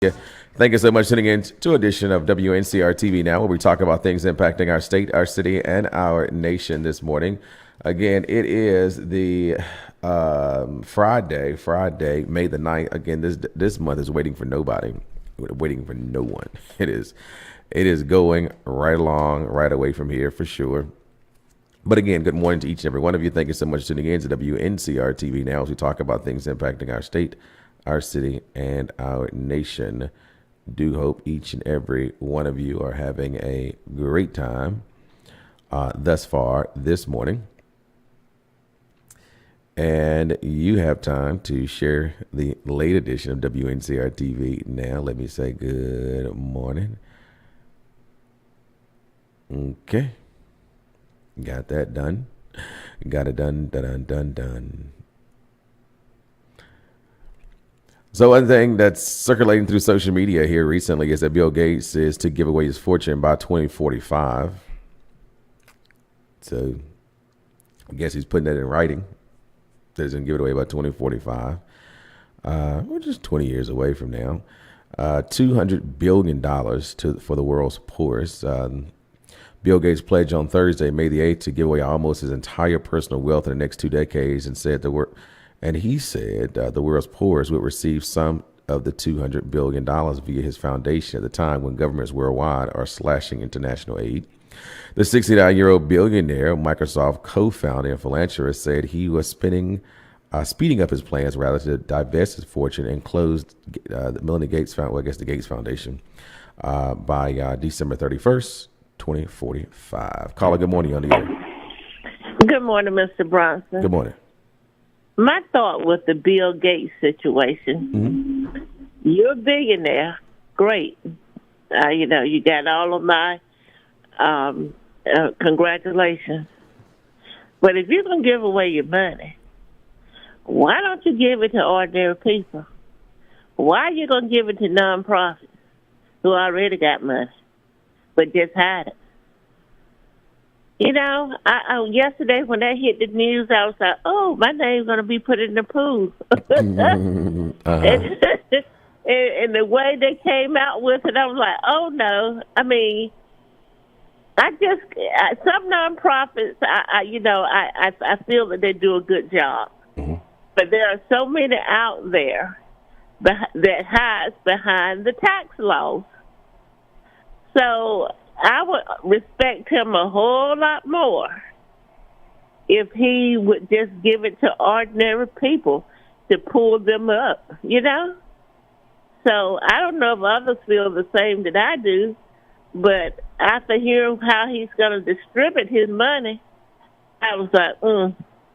Yeah. Thank you so much for tuning in to an edition of WNCR-TV Now, where we talk about things impacting our state, our city, and our nation this morning. Again, it is the Friday, May the 9th. Again, this month is waiting for nobody, waiting for no one. It is going right along, right away from here for sure. But again, good morning to each and every one of you. Thank you so much for tuning in to WNCR-TV Now as we talk about things impacting our state, our city, and our nation. Do hope each and every one of you are having a great time thus far this morning. And you have time to share the late edition of WNCR TV Now. Let me say good morning. Okay. Got that done. Got it done. So one thing that's circulating through social media here recently is that Bill Gates is to give away his fortune by 2045. So I guess he's putting that in writing. That he's going to give it away by 2045. We're just 20 years away from now. $200 billion for the world's poorest. Bill Gates pledged on Thursday, May the 8th, to give away almost his entire personal wealth in the next 2 decades, and he said the world's poorest would receive some of the $200 billion via his foundation at the time when governments worldwide are slashing international aid. The 69-year-old billionaire, Microsoft co-founder and philanthropist, said he was speeding up his plans rather to divest his fortune and close the Melinda Gates the Gates Foundation by December 31st, 2045. Caller, good morning on the air. Good morning, Mr. Bronson. Good morning. My thought with the Bill Gates situation, You're a billionaire, great. You got all of my congratulations. But if you're going to give away your money, why don't you give it to ordinary people? Why are you going to give it to nonprofits who already got money, but just hide it? Yesterday when that hit the news, I was like, oh, my name's going to be put in the pool. And the way they came out with it, I was like, oh, no. I mean, some nonprofits, I feel that they do a good job. Mm-hmm. But there are so many out there that hides behind the tax laws. So I would respect him a whole lot more if he would just give it to ordinary people to pull them up, So I don't know if others feel the same that I do, but after hearing how he's going to distribute his money, I was like,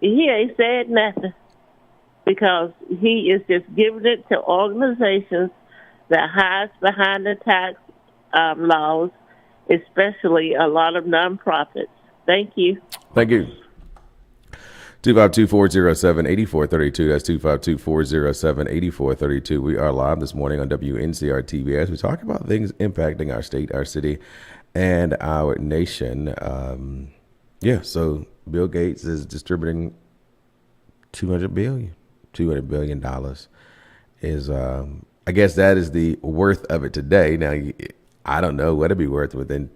he ain't said nothing, because he is just giving it to organizations that hides behind the tax laws, especially a lot of nonprofits. Thank you. Thank you. 252-407-8432. That's 252-407-8432. We are live this morning on WNCR TV as we talk about things impacting our state, our city, and our nation. So Bill Gates is distributing $200 billion is, I guess that is the worth of it today. Now, I don't know what it'd be worth within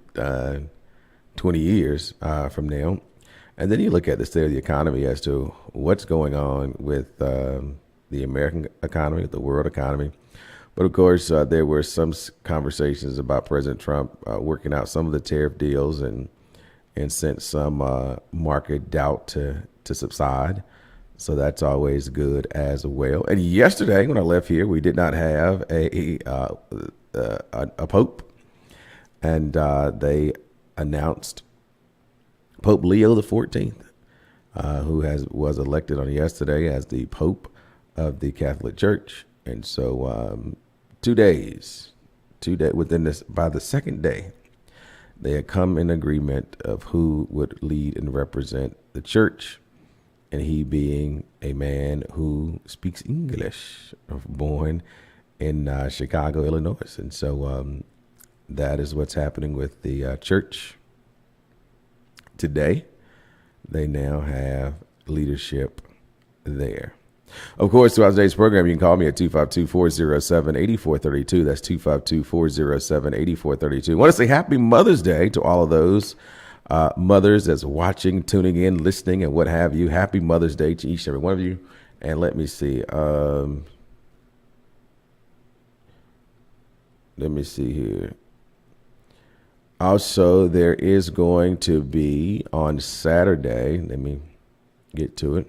20 years from now. And then you look at the state of the economy as to what's going on with the American economy, the world economy. But of course, there were some conversations about President Trump working out some of the tariff deals and sent some market doubt to subside. So that's always good as well. And yesterday, when I left here, we did not have a pope. And they announced Pope Leo XIV, who was elected on yesterday as the Pope of the Catholic Church. And so 2 days within this, by the second day, they had come in agreement of who would lead and represent the church. And he being a man who speaks English, born in Chicago, Illinois. And so that is what's happening with the church today. They now have leadership there. Of course, throughout today's program, you can call me at 252-407-8432. That's 252-407-8432. I want to say happy Mother's Day to all of those mothers that's watching, tuning in, listening, and what have you. Happy Mother's Day to each and every one of you. And let me see. Let me see here. Also, there is going to be on Saturday, let me get to it.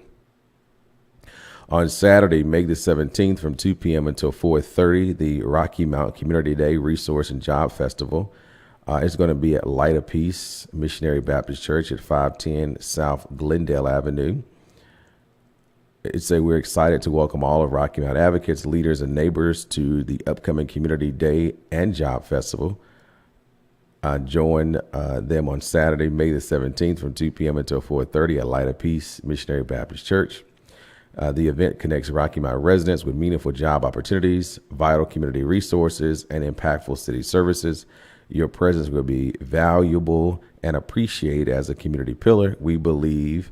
On Saturday, May the 17th from 2 p.m. until 4:30, the Rocky Mount Community Day Resource and Job Festival. It's going to be at Light of Peace Missionary Baptist Church at 510 South Glendale Avenue. We're excited to welcome all of Rocky Mount advocates, leaders, and neighbors to the upcoming Community Day and Job Festival. Join them on Saturday, May the 17th from 2 p.m. until 4:30 at Light of Peace Missionary Baptist Church. The event connects Rocky Mount residents with meaningful job opportunities, vital community resources, and impactful city services. Your presence will be valuable and appreciated as a community pillar. We believe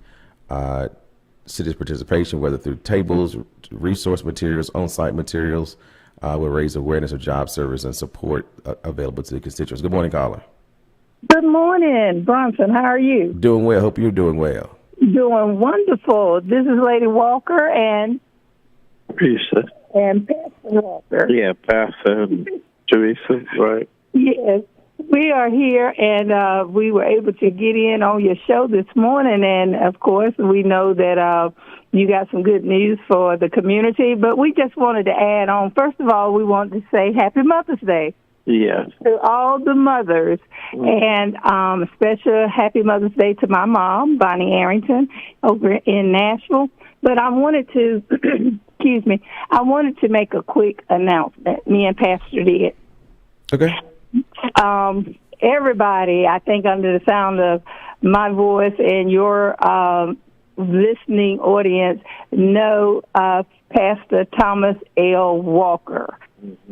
city's participation, whether through tables, resource materials, on-site materials, will raise awareness of job service and support available to the constituents. Good morning, caller. Good morning, Bronson. How are you? Doing well. Hope you're doing well. Doing wonderful. This is Lady Walker and Teresa. Pastor Walker. Yeah, Pastor Teresa, right? Yes, we are here, and we were able to get in on your show this morning. And, of course, we know that you got some good news for the community. But we just wanted to add on, first of all, we want to say Happy Mother's Day. Yes. To all the mothers, and special Happy Mother's Day to my mom, Bonnie Arrington, over in Nashville. But I wanted to, excuse me, I wanted to make a quick announcement. Me and Pastor did. Okay. Everybody, I think, under the sound of my voice and your listening audience, know Pastor Thomas L. Walker.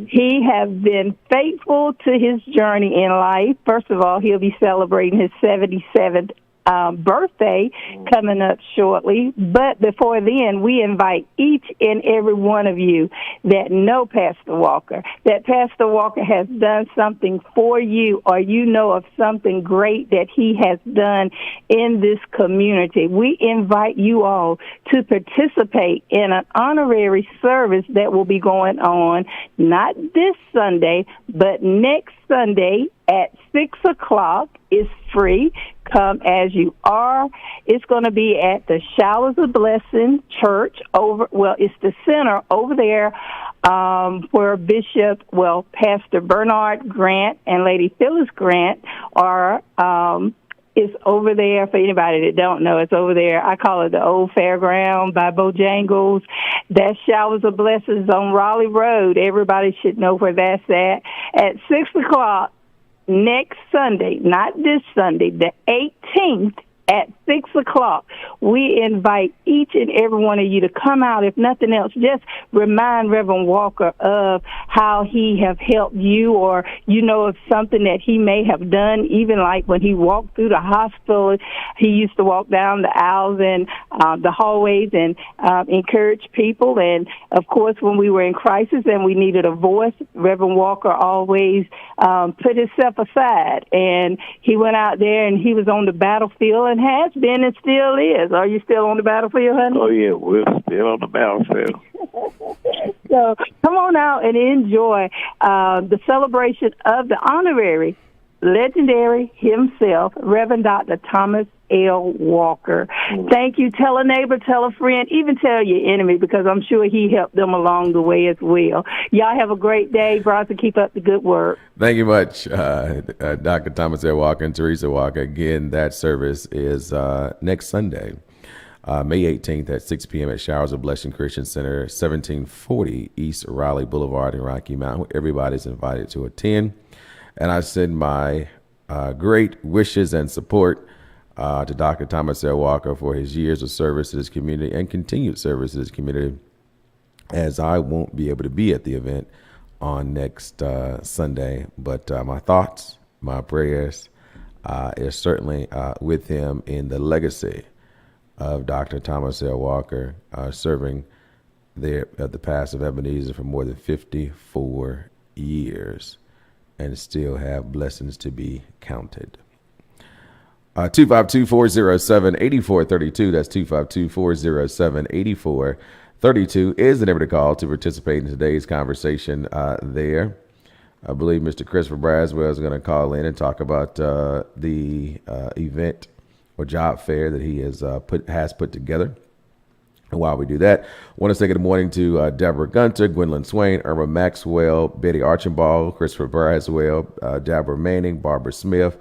He has been faithful to his journey in life. First of all, he'll be celebrating his 77th birthday coming up shortly. But before then, we invite each and every one of you that know Pastor Walker, that Pastor Walker has done something for you, or you know of something great that he has done in this community. We invite you all to participate in an honorary service that will be going on not this Sunday, but next Sunday at 6 o'clock. It's free. Come as you are. It's going to be at the Showers of Blessing Church it's the center over there where Pastor Bernard Grant and Lady Phyllis Grant are. It's over there, for anybody that don't know, it's over there. I call it the old fairground by Bojangles. That Showers of Blessings on Raleigh Road. Everybody should know where that's at 6 o'clock. Next Sunday, not this Sunday, the 18th at 6 o'clock. We invite each and every one of you to come out. If nothing else, just remind Reverend Walker of how he have helped you, or you know of something that he may have done, even like when he walked through the hospital. He used to walk down the aisles and the hallways and encourage people. And, of course, when we were in crisis and we needed a voice, Reverend Walker always put himself aside. And he went out there and he was on the battlefield, and has been and still is. Are you still on the battlefield, honey? Oh, yeah, we're still on the battlefield. So come on out and enjoy the celebration of the honorary, legendary himself, Reverend Dr. Thomas L. Walker. Thank you. Tell a neighbor, tell a friend, even tell your enemy, because I'm sure he helped them along the way as well. Y'all have a great day. Bronson, keep up the good work. Thank you much, Dr. Thomas L. Walker and Teresa Walker. Again, that service is next Sunday, May 18th at 6 p.m. at Showers of Blessing Christian Center, 1740 East Raleigh Boulevard in Rocky Mount. Everybody's invited to attend. And I send my great wishes and support to Dr. Thomas L. Walker for his years of service to this community and continued service to this community, as I won't be able to be at the event on next Sunday. But my thoughts, my prayers is certainly with him in the legacy of Dr. Thomas L. Walker, serving there at the pastor of Ebenezer for more than 54 years and still have blessings to be counted. 252-407-8432. That's 252-407-8432 is the number to call to participate in today's conversation there. I believe Mr. Christopher Braswell is going to call in and talk about the event or job fair that he has put together. And while we do that, I want to say good morning to Deborah Gunter, Gwendolyn Swain, Irma Maxwell, Betty Archambault, Christopher Braswell, Deborah Manning, Barbara Smith,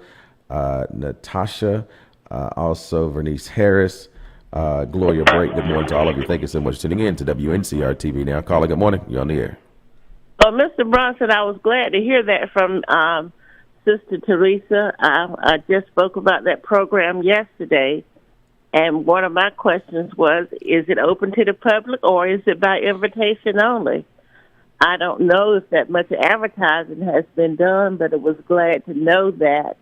Natasha, also Vernice Harris, Gloria Brake. Good morning to all of you. Thank you so much for tuning in to Wncr-Tv Now. Caller, good morning. You're on the air. Oh, Mr. Bronson, I was glad to hear that from Sister Teresa. I just spoke about that program yesterday, and one of my questions was, is it open to the public or is it by invitation only? I don't know if that much advertising has been done, but I was glad to know that,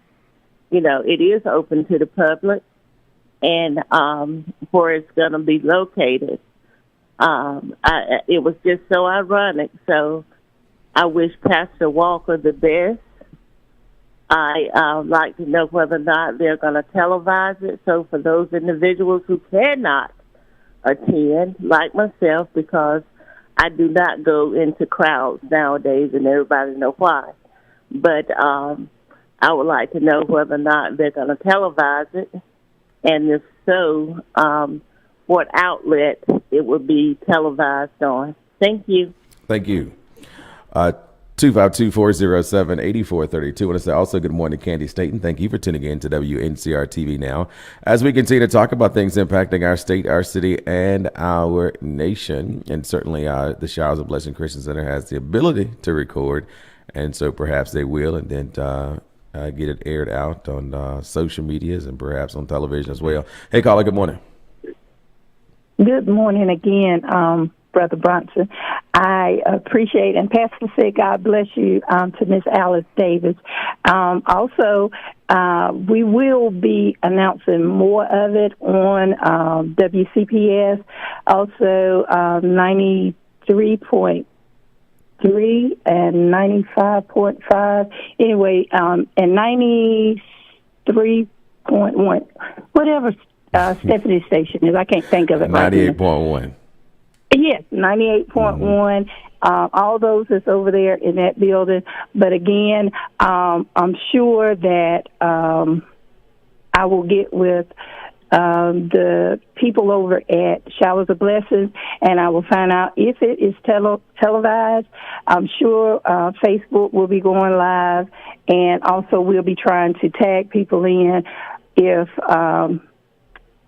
it is open to the public and where it's going to be located. It was just so ironic. So I wish Pastor Walker the best. I like to know whether or not they're going to televise it. So for those individuals who cannot attend, like myself, because I do not go into crowds nowadays, and everybody know why. But I would like to know whether or not they're going to televise it, and if so, what outlet it would be televised on. Thank you. Thank you. 252-407-8432. I want to say also good morning to Candy Staten. Thank you for tuning in to Wncr-Tv Now as we continue to talk about things impacting our state, our city, and our nation. And certainly the Showers of Blessing Christian Center has the ability to record, and so perhaps they will, and then get it aired out on social medias and perhaps on television as well. Hey, caller, good morning. Good morning again, Brother Bronson. I appreciate, and Pastor said, God bless you, to Miss Alice Davis. Also, we will be announcing more of it on WCPS, also 93.3 and 95.5. Anyway, and 93.1, whatever Stephanie's station is. I can't think of it right now. 98.1. Yes, 98.1. All those is over there in that building. But again, I'm sure that I will get with the people over at Showers of Blessings, and I will find out if it is televised. I'm sure Facebook will be going live, and also we'll be trying to tag people in if.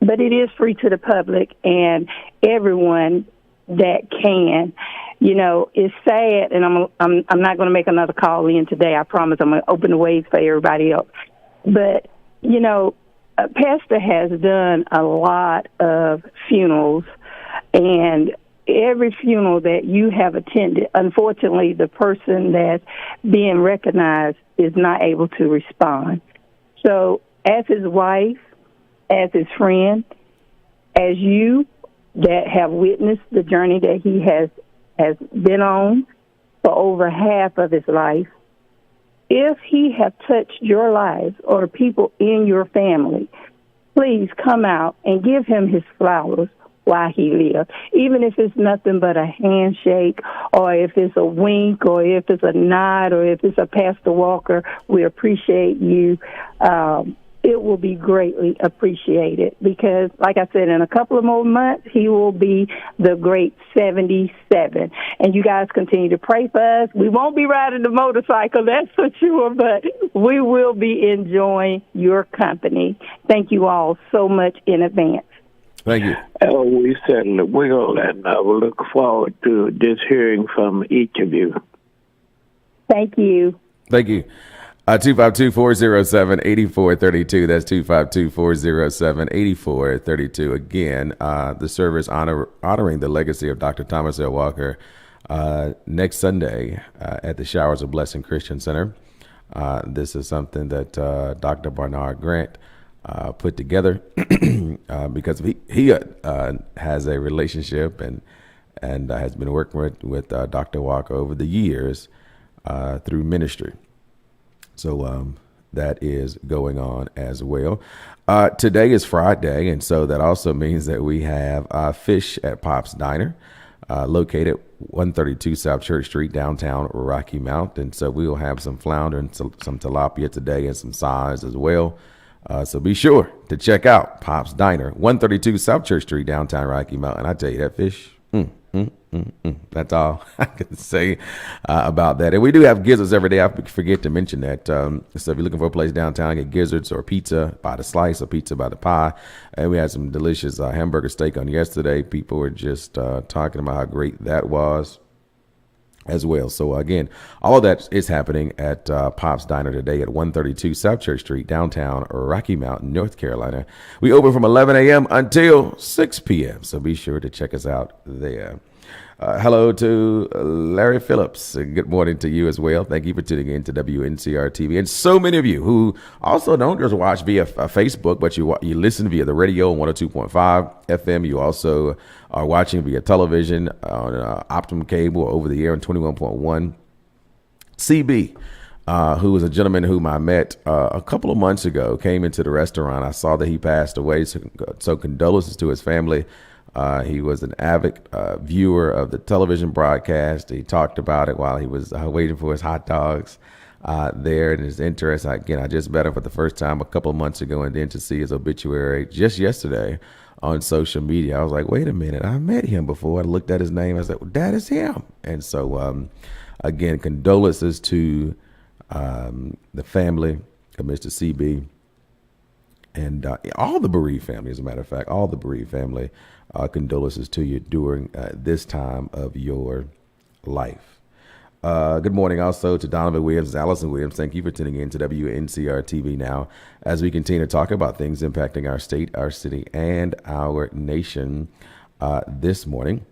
But it is free to the public, and everyone that can. It's sad, and I'm not going to make another call in today. I promise I'm going to open the ways for everybody else. But Pastor has done a lot of funerals, and every funeral that you have attended, unfortunately, the person that's being recognized is not able to respond. So, as his wife, as his friend, as you that have witnessed the journey that he has been on for over half of his life, if he have touched your lives or the people in your family, please come out and give him his flowers while he lives. Even if it's nothing but a handshake, or if it's a wink, or if it's a nod, or if it's a Pastor Walker, we appreciate you. It will be greatly appreciated because, like I said, in a couple of more months, he will be the great 77. And you guys continue to pray for us. We won't be riding the motorcycle, that's for sure, but we will be enjoying your company. Thank you all so much in advance. Thank you. We certainly will, and I will look forward to just hearing from each of you. Thank you. Thank you. 252-407-8432. That's 252-407-8432. Again, the service honoring the legacy of Dr. Thomas L. Walker next Sunday at the Showers of Blessing Christian Center. This is something that Dr. Barnard Grant put together because he has a relationship and and has been working with Dr. Walker over the years through ministry. So that is going on as well. Today is Friday, and so that also means that we have fish at Pop's Diner, located 132 South Church Street, downtown Rocky Mount. And so we will have some flounder and some tilapia today and some sides as well. So be sure to check out Pop's Diner, 132 South Church Street, downtown Rocky Mount. And I tell you, that fish, that's all I can say about that. And we do have gizzards every day. I forget to mention that. So if you're looking for a place downtown, get gizzards or pizza by the slice or pizza by the pie. And we had some delicious hamburger steak on yesterday. People were just talking about how great that was as well. So again, all of that is happening at Pop's Diner today at 132 South Church Street, downtown Rocky Mount, North Carolina. We open from 11 a.m. until 6 p.m. So be sure to check us out there. Hello to Larry Phillips. Good morning to you as well. Thank you for tuning in to Wncr-Tv. And so many of you who also don't just watch via Facebook, but you listen via the radio on 102.5 FM. You also are watching via television on Optimum Cable or over the air on 21.1. CB, who was a gentleman whom I met a couple of months ago, came into the restaurant. I saw that he passed away, so condolences to his family. He was an avid viewer of the television broadcast. He talked about it while he was waiting for his hot dogs there. And his interest, again, I just met him for the first time a couple of months ago, and then to see his obituary just yesterday on social media, I was like, wait a minute, I met him before. I looked at his name. I said, well, that is him. And so, again, condolences to the family of Mr. CB and all the bereaved family, as a matter of fact, all the bereaved family. Condolences to you during this time of your life. Good morning also to Donovan Williams, Allison Williams. Thank you for tuning in to Wncr-Tv Now as we continue to talk about things impacting our state, our city, and our nation this morning.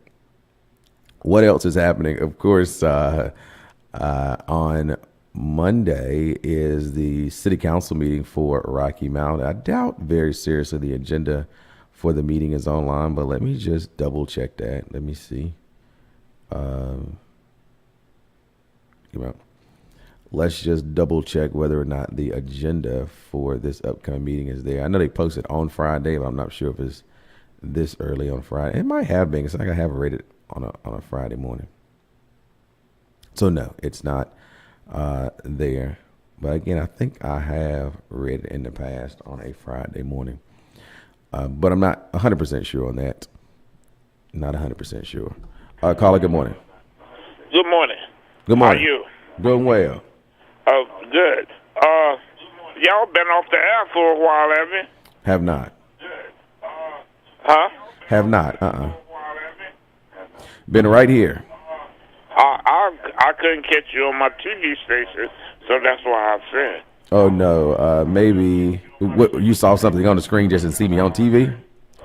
What else is happening? Of course, on Monday is the city council meeting for Rocky Mount. I doubt very seriously the agenda for the meeting is online, but let me just double check that. Let me see. Let's just double check whether or not the agenda for this upcoming meeting is there. I know they posted on Friday, but I'm not sure if it's this early on Friday. It might have been. It's like I have read it on a Friday morning. So no, it's not there. But again, I think I have read it in the past on a Friday morning. But I'm not 100% sure on that. Not 100% sure. Caller, good morning. Good morning. Good morning. How are you? Doing well. Oh, good. Y'all been off the air for a while, have you? Have not. Huh? Have not. Been right here. I couldn't catch you on my TV station, so that's why I said. Oh, no. Maybe you saw something on the screen just didn't see me on TV,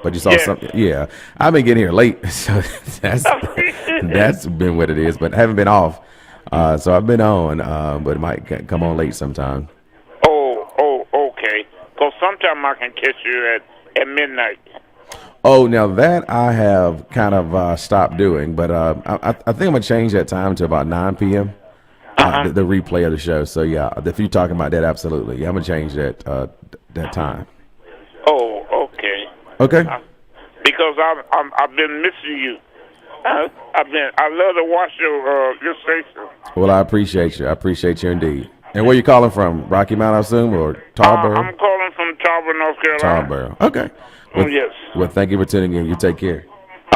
but you saw something. Yeah. I've been getting here late, so that's been what it is, but haven't been off. So I've been on, but it might come on late sometime. Oh, okay. Because sometime I can catch you at midnight. Oh, now that I have kind of stopped doing, but I think I'm going to change that time to about 9 p.m., the replay of the show. So, yeah, if you're talking about that, absolutely. Yeah, I'm going to change that time. Oh, okay. Okay. Because I've been missing you. I love to watch your station. Well, I appreciate you. I appreciate you indeed. And where you calling from? Rocky Mount, I assume, or Tarboro? I'm calling from Tarboro, North Carolina. Tarboro. Okay. Well, yes. Well, thank you for tuning in. You take care.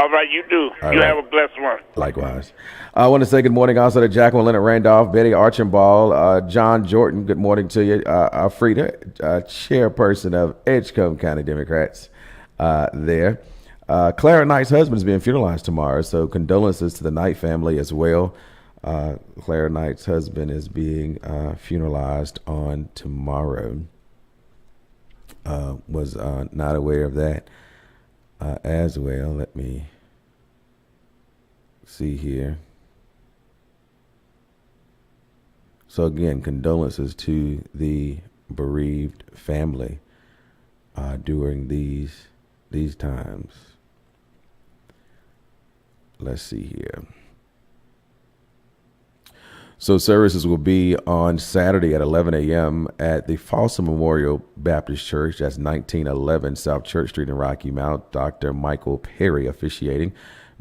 All right, you do. All you right. have a blessed one. Likewise. I want to say good morning also to Jacqueline Leonard Randolph, Betty Archambault, John Jordan. Good morning to you. Frida, chairperson of Edgecombe County Democrats there. Clara Knight's husband is being funeralized tomorrow, so condolences to the Knight family as well. Clara Knight's husband is being funeralized on tomorrow. Was not aware of that as well. Let me see here. So again, condolences to the bereaved family during these times. let's see here. So services will be on Saturday at 11 a.m. at the Folsom Memorial Baptist Church. That's 1911 South Church Street in Rocky Mount. Dr. Michael Perry officiating.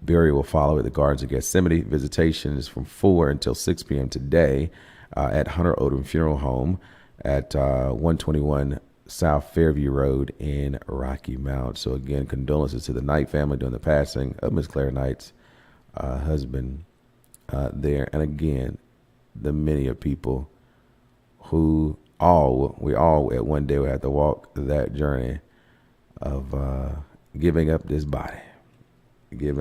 Burial will follow at the Gardens of Gethsemane. Visitation is from 4 until 6 p.m. today at Hunter Odom Funeral Home at 121 South Fairview Road in Rocky Mount. So again, condolences to the Knight family during the passing of Miss Claire Knight's husband there. And again, the many of people who we all at one day will have to walk that journey of giving up this body. Good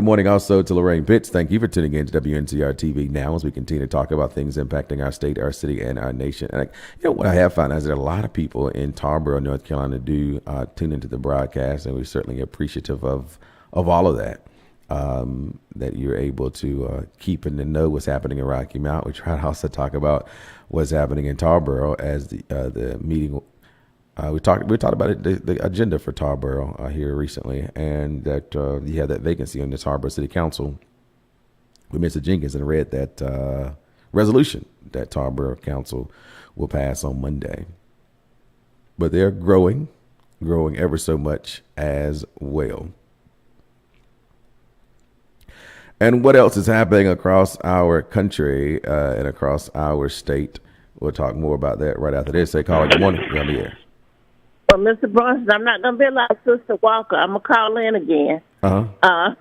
morning also to Lorraine Pitts. Thank you for tuning in to Wncr-Tv Now as we continue to talk about things impacting our state, our city, and our nation. And what I have found is that a lot of people in Tarboro, North Carolina do tune into the broadcast, and we're certainly appreciative of all of that. That you're able to keep in the know what's happening in Rocky Mount. We try to also talk about what's happening in Tarboro as the meeting. We talked about it, the agenda for Tarboro here recently, and that you had that vacancy on the Tarboro City Council. We Mr. Jenkins and read that resolution that Tarboro Council will pass on Monday. But they're growing ever so much as well. And what else is happening across our country and across our state? We'll talk more about that right after this. Say, caller, good morning. You're on the air. Well, Mr. Bronson, I'm not going to be like Sister Walker. I'm going to call in again. I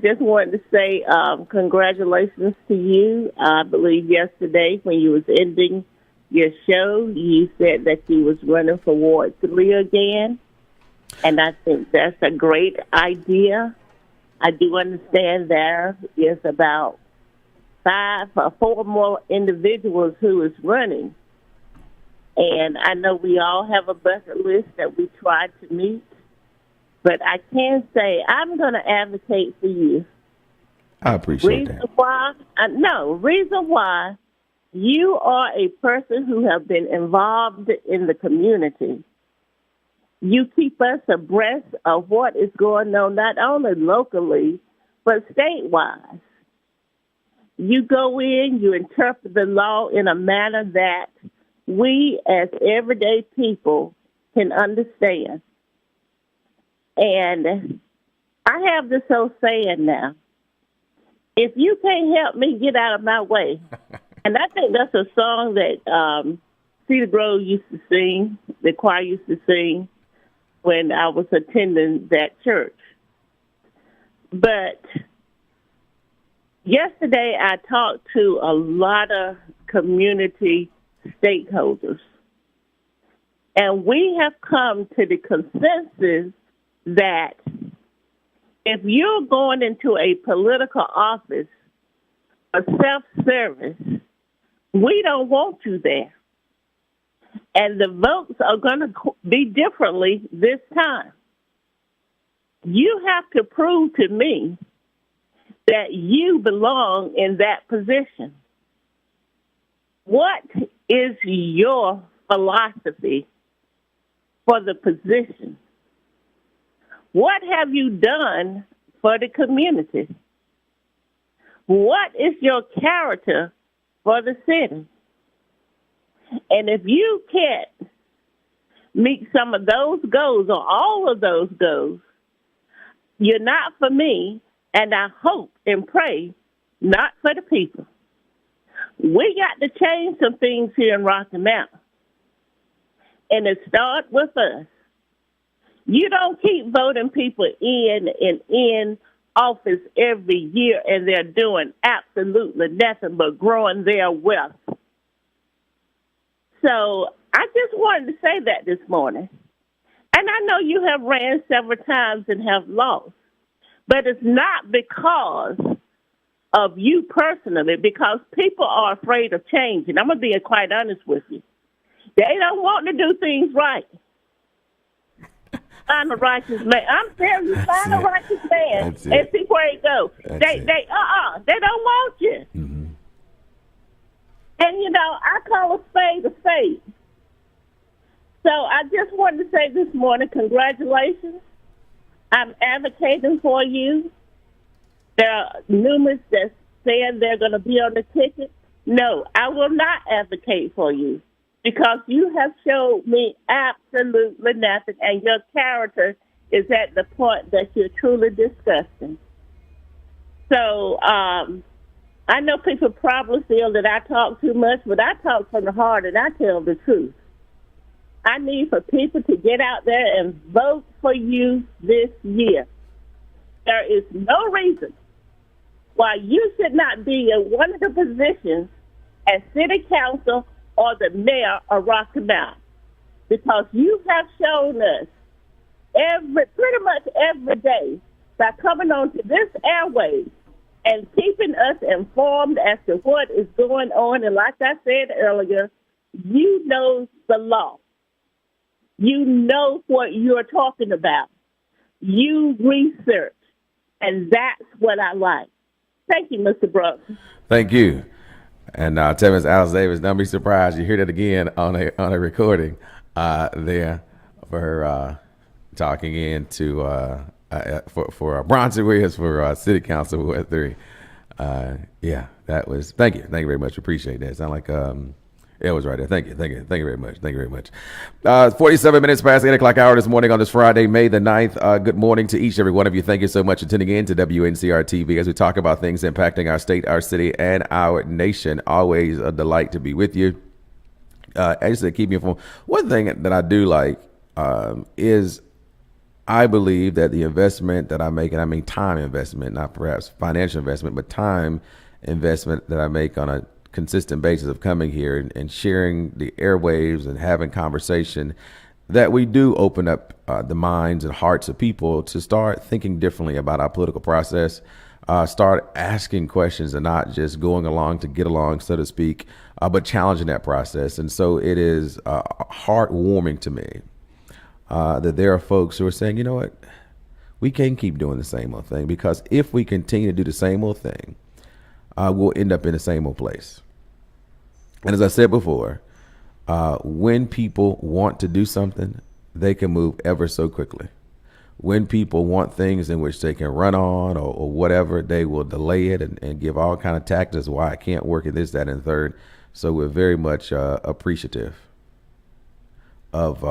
just wanted to say congratulations to you. I believe yesterday when you was ending your show, you said that you was running for Ward 3 again. And I think that's a great idea. I do understand there is about 5 or 4 more individuals who is running. And I know we all have a bucket list that we try to meet. But I can say I'm going to advocate for you. I appreciate that. Reason why you are a person who have been involved in the community. You keep us abreast of what is going on, not only locally, but statewide. You go in, you interpret the law in a manner that we as everyday people can understand. And I have this old saying now, if you can't help me, get out of my way. And I think that's a song that Cedar Grove used to sing, the choir used to sing, when I was attending that church. But yesterday I talked to a lot of community stakeholders, and we have come to the consensus that if you're going into a political office for self-service, we don't want you there. And the votes are going to be differently this time. You have to prove to me that you belong in that position. What is your philosophy for the position? What have you done for the community? What is your character for the city? And if you can't meet some of those goals or all of those goals, you're not for me, and I hope and pray not for the people. We got to change some things here in Rocky Mount, and it starts with us. You don't keep voting people in office every year, and they're doing absolutely nothing but growing their wealth. So I just wanted to say that this morning. And I know you have ran several times and have lost, but it's not because of you personally, because people are afraid of change. And I'm going to be quite honest with you. They don't want to do things right. Find a righteous man. I'm telling you, find a righteous man and see where he goes. They don't want you. Mm-hmm. And, you know, I call a spade a spade. So I just wanted to say this morning, congratulations I'm advocating for you. There are numerous that said they're going to be on the ticket. No, I will not advocate for you because you have showed me absolutely nothing, and your character is at the point that you're truly disgusting. So I know people probably feel that I talk too much, but I talk from the heart and I tell the truth. I need for people to get out there and vote for you this year. There is no reason why you should not be in one of the positions as city council or the mayor of Rocky Mount, because you have shown us pretty much every day by coming onto this airway and keeping us informed as to what is going on. And like I said earlier, you know the law. You know what you're talking about. You research, and that's what I like. Thank you, Mr. Brooks. Thank you. And tell Ms. Alice Davis, don't be surprised you hear that again on a recording there for her talking into for Bronson Williams for City Council Ward 3. Yeah, that was. Thank you very much. Appreciate that. Sound like it was right there. Thank you very much. 47 minutes past the 8 o'clock hour this morning on this Friday, May the 9th. Good morning to each and every one of you. Thank you so much for tuning in to WNCR-TV as we talk about things impacting our state, our city, and our nation. Always a delight to be with you. As I said, keep me informed. One thing that I do like is I believe that the investment that I make, and I mean time investment, not perhaps financial investment, but time investment that I make on a consistent basis of coming here and sharing the airwaves and having conversation, that we do open up the minds and hearts of people to start thinking differently about our political process, start asking questions and not just going along to get along, so to speak, but challenging that process. And so it is heartwarming to me that there are folks who are saying, you know what, we can't keep doing the same old thing, because if we continue to do the same old thing, we'll end up in the same old place. And as I said before, when people want to do something, they can move ever so quickly. When people want things in which they can run on or whatever, they will delay it and give all kind of tactics why I can't work at this, that, and third. So we're very much appreciative of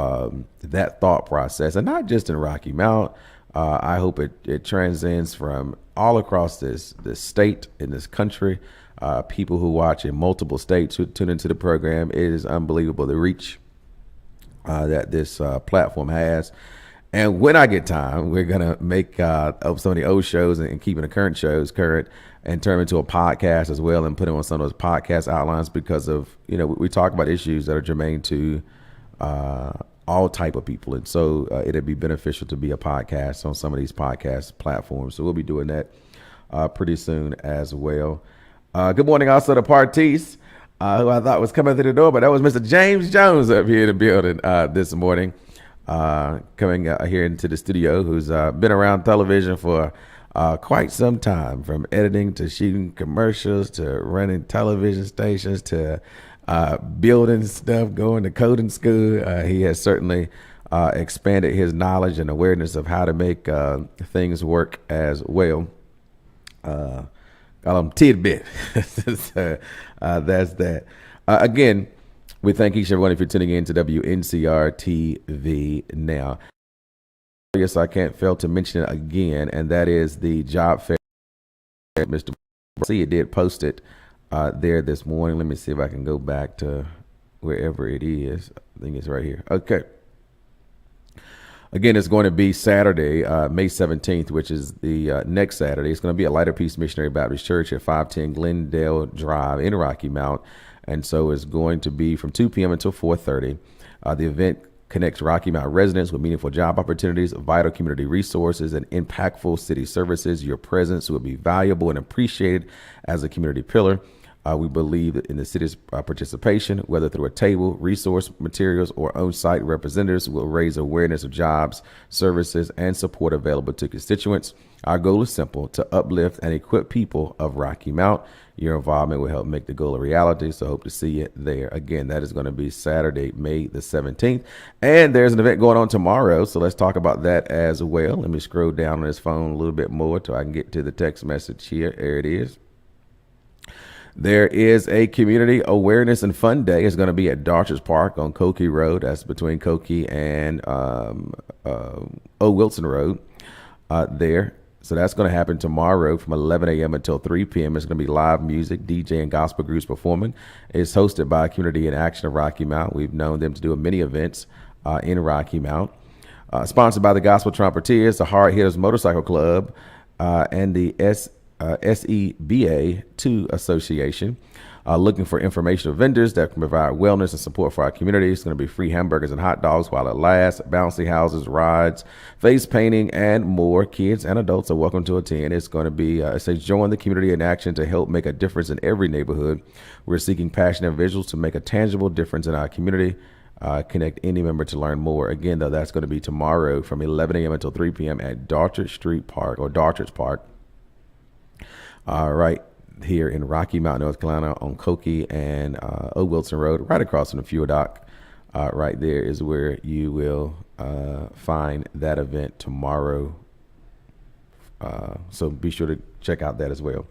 that thought process, and not just in Rocky Mount. I hope it transcends from all across this state, in this country. People who watch in multiple states who tune into the program. It is unbelievable the reach that this platform has. And when I get time, we're going to make some of the old shows and keeping the current shows current and turn them into a podcast as well, and put them on some of those podcast outlines, because of, we talk about issues that are germane to all type of people. And so it'd be beneficial to be a podcast on some of these podcast platforms. So we'll be doing that pretty soon as well. Good morning also to Partis, who I thought was coming through the door, but that was Mr. James Jones up here in the building this morning, coming here into the studio, who's been around television for quite some time, from editing to shooting commercials to running television stations to building stuff, going to coding school. He has certainly expanded his knowledge and awareness of how to make things work as well. Call him Tidbit. So, that's that. Again, we thank each and every one of you for tuning in to WNCR-TV Now. Yes, I can't fail to mention it again, and that is the job fair. Mr. See, it did post it there this morning. Let me see if I can go back to wherever it is. I think it's right here. Okay. Again, it's going to be Saturday, May 17th, which is the next Saturday. It's going to be at Lighter Peace Missionary Baptist Church at 510 Glendale Drive in Rocky Mount. And so it's going to be from 2 p.m. until 4:30. The event connects Rocky Mount residents with meaningful job opportunities, vital community resources, and impactful city services. Your presence will be valuable and appreciated as a community pillar. We believe in the city's participation, whether through a table, resource materials, or on-site representatives, will raise awareness of jobs, services, and support available to constituents. Our goal is simple: to uplift and equip people of Rocky Mount. Your involvement will help make the goal a reality, so hope to see you there. Again, that is going to be Saturday, May the 17th. And there's an event going on tomorrow, so let's talk about that as well. Let me scroll down on this phone a little bit more so I can get to the text message here. There it is. There is a Community Awareness and Fun Day. It's going to be at Darchers Park on Cokie Road. That's between Cokie and O. Wilson Road there. So that's going to happen tomorrow from 11 a.m. until 3 p.m. It's going to be live music, DJ, and gospel groups performing. It's hosted by Community in Action of Rocky Mount. We've known them to do many events in Rocky Mount. Sponsored by the Gospel Trumpeters, the Hard Hitters Motorcycle Club, and the SEBA 2 Association. Looking for informational vendors that can provide wellness and support for our community. It's going to be free hamburgers and hot dogs while it lasts, bouncy houses, rides, face painting, and more. Kids and adults are welcome to attend. It's going to be, it says, join the community in action to help make a difference in every neighborhood. We're seeking passionate individuals to make a tangible difference in our community. Connect any member to learn more. Again, though, that's going to be tomorrow from 11 a.m. until 3 p.m. at Darchers Park. All right. Here in Rocky Mount, North Carolina, on Cokie and O. Wilson Road, right across from the fuel dock. Right there is where you will find that event tomorrow. So be sure to check out that as well.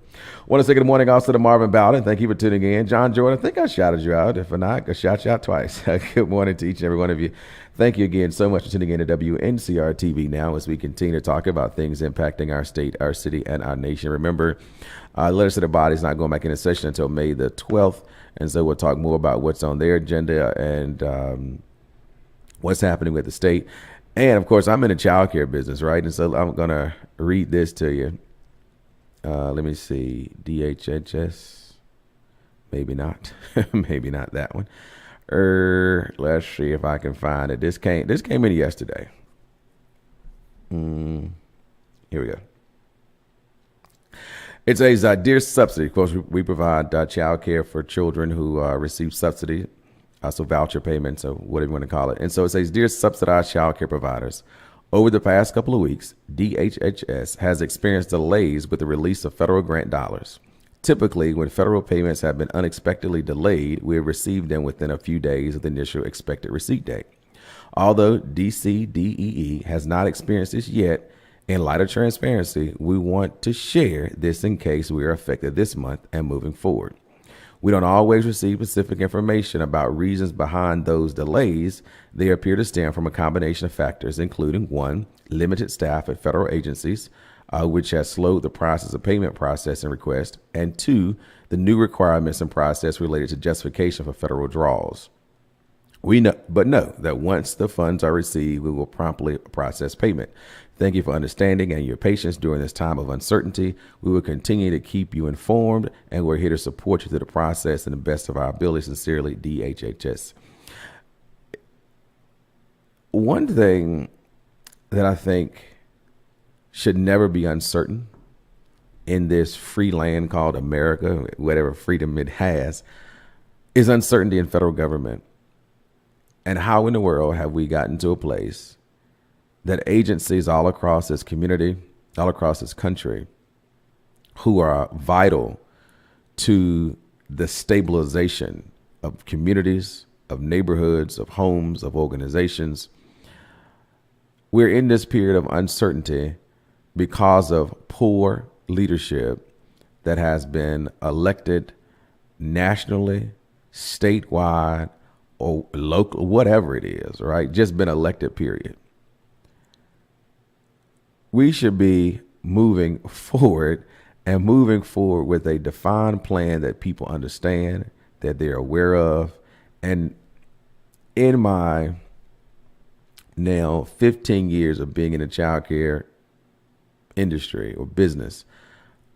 Want to say good morning also to Marvin Bowden. Thank you for tuning in. John Jordan, I think I shouted you out. If not, I shout you out twice. Good morning to each and every one of you. Thank you again so much for tuning in to Wncr-Tv Now as we continue to talk about things impacting our state, our city, and our nation. Remember, legislative body is not going back into session until May the 12th. And so we'll talk more about what's on their agenda and what's happening with the state. And, of course, I'm in the child care business, right? And so I'm going to read this to you. Let me see. DHHS. Maybe not. Maybe not that one. Let's see if I can find it. This came in yesterday. Here we go. It says, dear subsidy. Of course, we provide child care for children who receive subsidy. So voucher payments or whatever you want to call it. And so it says, dear subsidized child care providers, over the past couple of weeks, DHHS has experienced delays with the release of federal grant dollars. Typically, when federal payments have been unexpectedly delayed, we have received them within a few days of the initial expected receipt date. Although DCDEE has not experienced this yet, in light of transparency, we want to share this in case we are affected this month and moving forward. We don't always receive specific information about reasons behind those delays. They appear to stem from a combination of factors, including 1, limited staff at federal agencies, which has slowed the process of payment processing requests, and 2, the new requirements and process related to justification for federal draws. We know that once the funds are received, we will promptly process payment. Thank you for understanding and your patience during this time of uncertainty. We will continue to keep you informed, and we're here to support you through the process in the best of our ability. Sincerely, DHHS. One thing that I think should never be uncertain in this free land called America, whatever freedom it has, is uncertainty in federal government. And how in the world have we gotten to a place that agencies all across this community, all across this country, who are vital to the stabilization of communities, of neighborhoods, of homes, of organizations, we're in this period of uncertainty because of poor leadership that has been elected nationally, statewide, or local, whatever it is, right? Just been elected, period. We should be moving forward with a defined plan that people understand, that they're aware of. And in my now 15 years of being in the child care industry or business,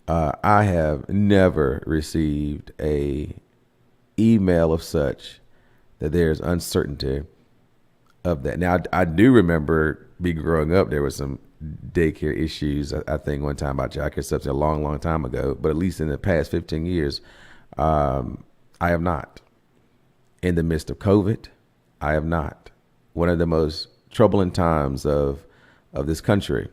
I have never received a email of such that there's uncertainty of that. Now, I do remember me growing up, there was some daycare issues, I think one time about child care subsidy a long, long time ago, but at least in the past 15 years, I have not. In the midst of COVID, I have not. One of the most troubling times of this country.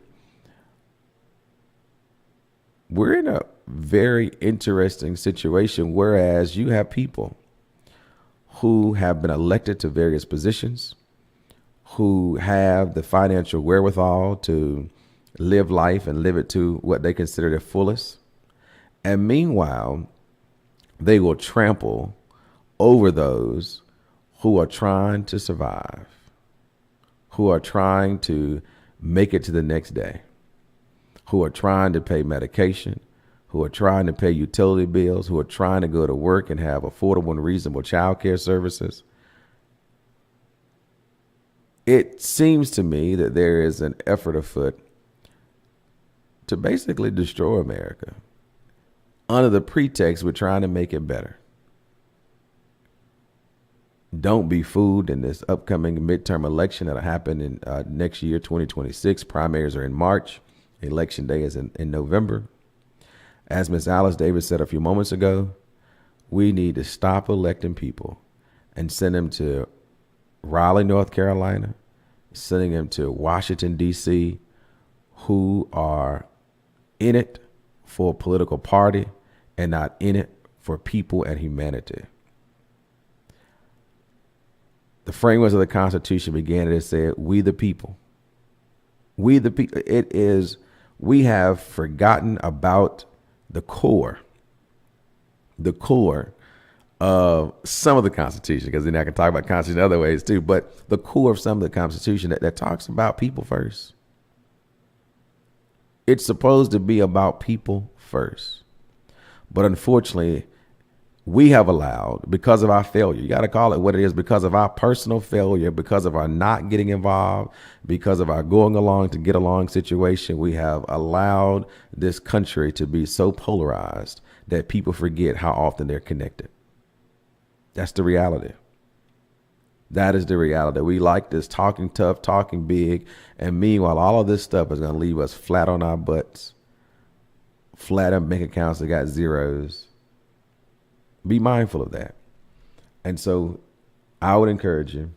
We're in a very interesting situation, whereas you have people who have been elected to various positions, who have the financial wherewithal to live life and live it to what they consider their fullest. And meanwhile, they will trample over those who are trying to survive, who are trying to make it to the next day, who are trying to pay medication, who are trying to pay utility bills, who are trying to go to work and have affordable and reasonable child care services. It seems to me that there is an effort afoot to basically destroy America under the pretext we're trying to make it better. Don't be fooled in this upcoming midterm election that'll happen in next year, 2026. Primaries are in March. Election day is in November. As Ms. Alice Davis said a few moments ago, we need to stop electing people and send them to Raleigh, North Carolina, sending them to Washington, D.C., who are in it for a political party and not in it for people and humanity. The framers of the Constitution began to say, we the people. We the people. We have forgotten about the core of some of the Constitution, because then I can talk about Constitution in other ways too, but the core of some of the Constitution that talks about people first. It's supposed to be about people first. But unfortunately, we have allowed, because of our failure, you got to call it what it is, because of our personal failure, because of our not getting involved, because of our going along to get along situation, we have allowed this country to be so polarized that people forget how often they're connected. That's the reality. That is the reality. We like this talking tough, talking big, and meanwhile, all of this stuff is going to leave us flat on our butts, flat on bank accounts that got zeros. Be mindful of that. And so I would encourage you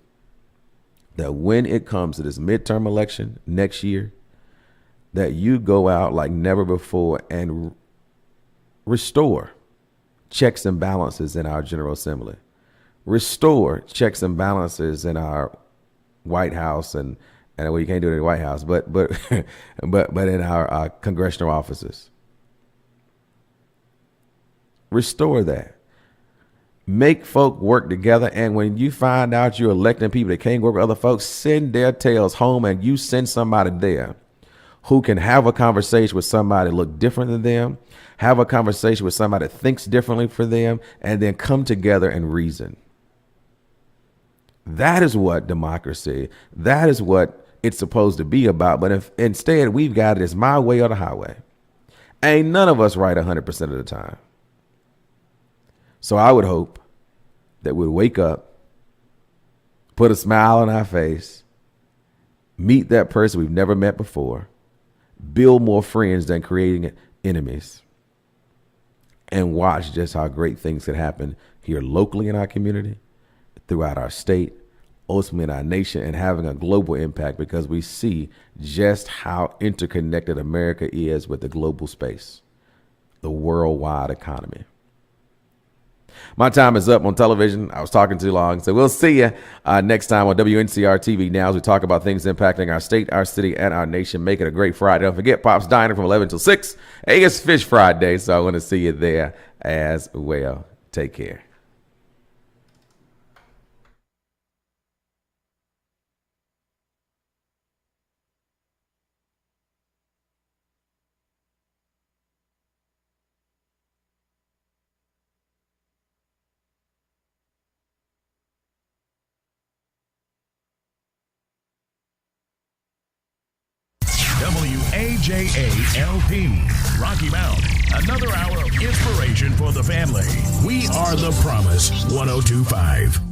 that when it comes to this midterm election next year, that you go out like never before and restore checks and balances in our General Assembly. Restore checks and balances in our White House, and well, you can't do it in the White House, but in our congressional offices. Restore that. Make folk work together, and when you find out you're electing people that can't work with other folks, send their tails home, and you send somebody there who can have a conversation with somebody that look different than them, have a conversation with somebody that thinks differently for them, and then come together and reason. That is what democracy, that is what it's supposed to be about. But if instead we've got it as my way or the highway, ain't none of us right 100% of the time. So I would hope that we'd wake up, put a smile on our face, meet that person we've never met before, build more friends than creating enemies, and watch just how great things could happen here locally in our community, throughout our state, ultimately in our nation, and having a global impact, because we see just how interconnected America is with the global space, the worldwide economy. My time is up on television. I was talking too long. So we'll see you next time on Wncr-Tv Now as we talk about things impacting our state, our city, and our nation. Make it a great Friday. Don't forget Pop's Diner from 11 till 6. Hey, it's Fish Friday, so I want to see you there as well. Take care. WAJALP, Rocky Mount. Another hour of inspiration for the family. We are The Promise 102.5.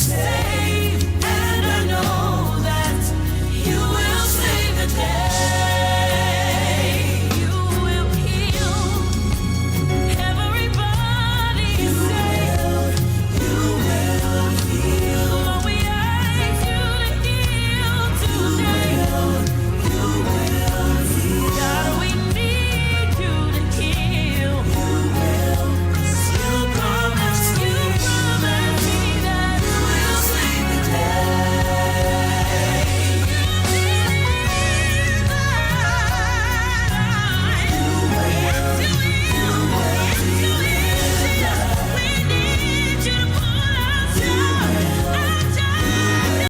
say.